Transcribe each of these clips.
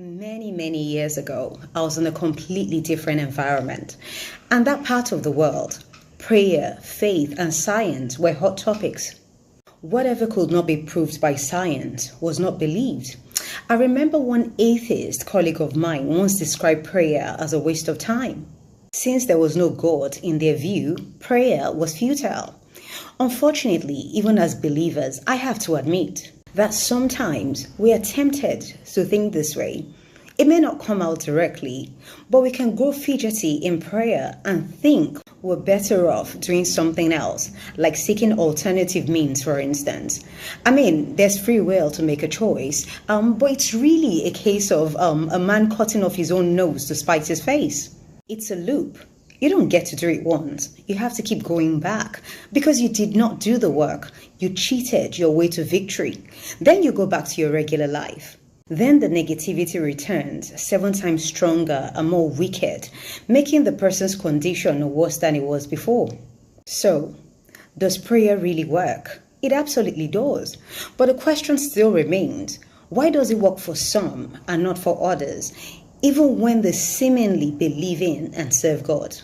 Many years ago, I was in a completely different environment. And that part of the world, prayer, faith, and science were hot topics. Whatever could not be proved by science was not believed. I remember one atheist colleague of mine once described prayer as a waste of time. Since there was no God in their view, prayer was futile. Unfortunately, even as believers, I have to admit that sometimes we are tempted to think this way. It may not come out directly, but we can grow fidgety in prayer and think we're better off doing something else, like seeking alternative means, for instance. There's free will to make a choice, but it's really a case of a man cutting off his own nose to spite his face. It's a loop. You don't get to do it once. You have to keep going back because you did not do the work. You cheated your way to victory. Then you go back to your regular life. Then the negativity returns 7 times stronger and more wicked, making the person's condition worse than it was before. So, does prayer really work? It absolutely does. But the question still remains, why does it work for some and not for others, even when they seemingly believe in and serve God?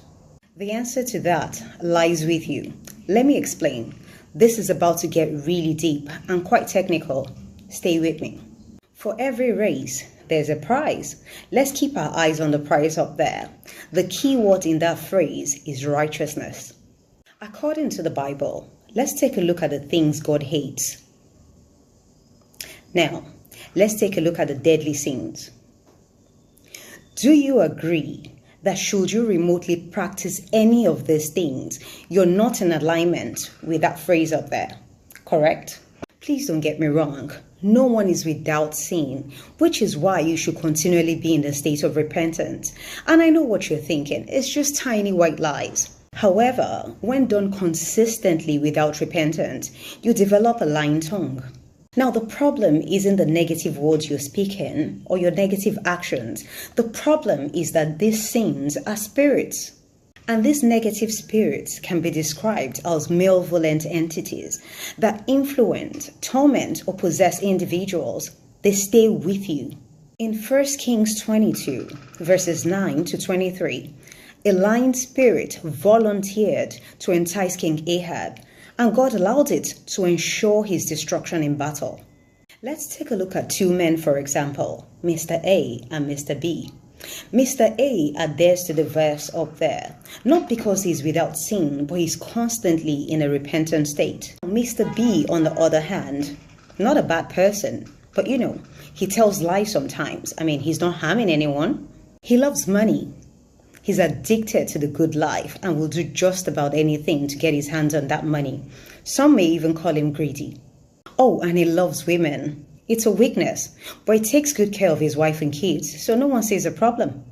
The answer to that lies with you. Let me explain. This is about to get really deep and quite technical. Stay with me. For every race, there's a prize. Let's keep our eyes on the prize up there. The key word in that phrase is righteousness. According to the Bible, let's take a look at the things God hates. Now, let's take a look at the deadly sins. Do you agree that should you remotely practice any of these things, you're not in alignment with that phrase up there? Correct? Please don't get me wrong. No one is without sin, which is why you should continually be in the state of repentance. And I know what you're thinking. It's just tiny white lies. However, when done consistently without repentance, you develop a lying tongue. Now, the problem isn't the negative words you're speaking or your negative actions. The problem is that these sins are spirits. And these negative spirits can be described as malevolent entities that influence, torment, or possess individuals. They stay with you. In 1 Kings 22, verses 9 to 23, a lying spirit volunteered to entice King Ahab, and God allowed it to ensure his destruction in battle. Let's take a look at 2 men, for example, Mr. A and Mr. B. Mr. A adheres to the verse up there, not because he's without sin, but he's constantly in a repentant state. Mr. B, on the other hand, not a bad person, but he tells lies sometimes. He's not harming anyone. He loves money. He's addicted to the good life and will do just about anything to get his hands on that money. Some may even call him greedy. Oh, and he loves women. It's a weakness, but he takes good care of his wife and kids, so no one sees a problem.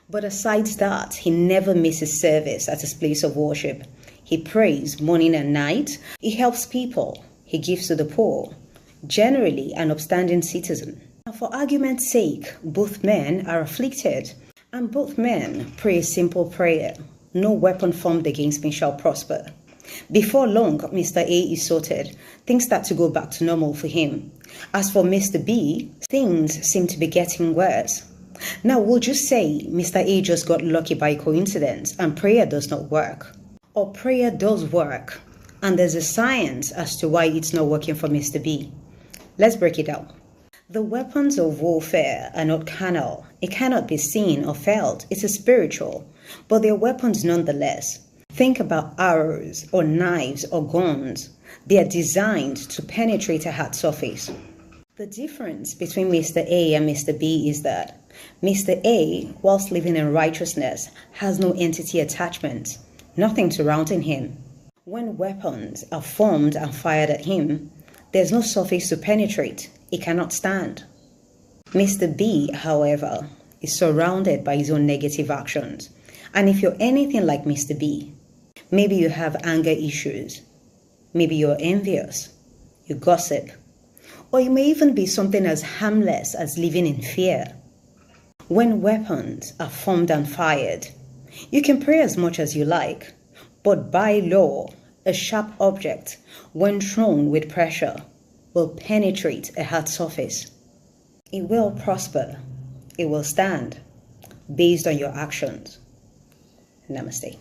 But aside that, he never misses service at his place of worship. He prays morning and night. He helps people. He gives to the poor. Generally an upstanding citizen. Now, for argument's sake, both men are afflicted. And both men pray a simple prayer. No weapon formed against me shall prosper. Before long, Mr. A is sorted. Things start to go back to normal for him. As for Mr. B, things seem to be getting worse. Now, we'll just say Mr. A just got lucky by coincidence and prayer does not work. Or prayer does work, and there's a science as to why it's not working for Mr. B. Let's break it down. The weapons of warfare are not carnal. It cannot be seen or felt. It is spiritual, but they're weapons nonetheless. Think about arrows or knives or guns. They are designed to penetrate a hard surface. The difference between Mr. A and Mr. B is that Mr. A, whilst living in righteousness, has no entity attachment, nothing surrounding him. When weapons are formed and fired at him, there's no surface to penetrate. It cannot stand. Mr. B, however, is surrounded by his own negative actions. And if you're anything like Mr. B, maybe you have anger issues, maybe you're envious, you gossip, or you may even be something as harmless as living in fear. When weapons are formed and fired, you can pray as much as you like, but by law, a sharp object, when thrown with pressure, will penetrate a hard surface. It will prosper. it will stand based on your actions. Namaste.